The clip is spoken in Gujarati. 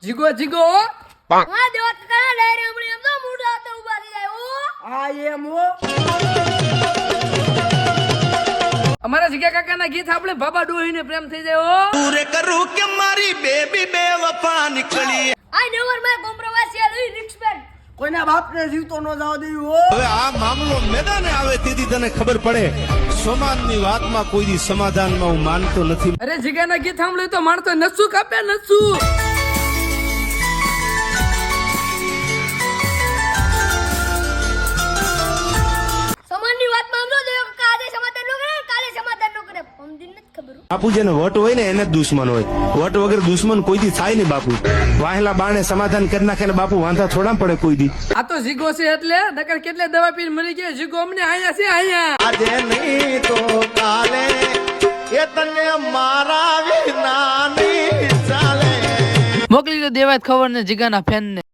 જીગો જીગો હા દેવત કરા ડાયરે હમણે એમ તો મૂડા તો ઉભા થઈ જાય ઓ આ એમ હો અમારા જીગા કાકાના ગીત આપણે બાબા ડોહીને પ્રેમ થઈ જાય હો પૂરે કરું કે મારી બેબી બેવફા નીકળી આ નેવર માં કોમ્પ્રોમાઇઝ લઈ રિક્સ બેન કોઈના બાપને જીવતો ન જાવ દેવું હો હવે આ મામલો મેદાને આવે તેથી તને ખબર પડે સમાનની વાતમાં કોઈ દી સમાધાનમાં હું માનતો નથી. અરે જીગાના ગીત સાંભળ્યું તો માણસો નસું કાપે નસું સમાનની વાત માં સમજો દેવ કે આજે સમાધાન નો કરે કાલે સમાધાન નો કરે સમજી નથી ખબર બાપુ જેને વટ હોય ને એને જ દુશ્મન હોય. વટ વગર દુશ્મન કોઈ દી થાય નહીં બાપુ. વાહેલા બાણે સમાધાન કરી નાખે ને બાપુ વાંધા થોડા પડે કોઈ દી. આ તો જીગો છે એટલે નકર કેટલે દવા પીને મરી ગયા. જીગો અમને આયા છે આયા આજે નહીં તો કાલે એ તને મારા વિના નહીં ચાલે. મોકલી દો દેવાય ખબર ને જીગાના ફેન ને.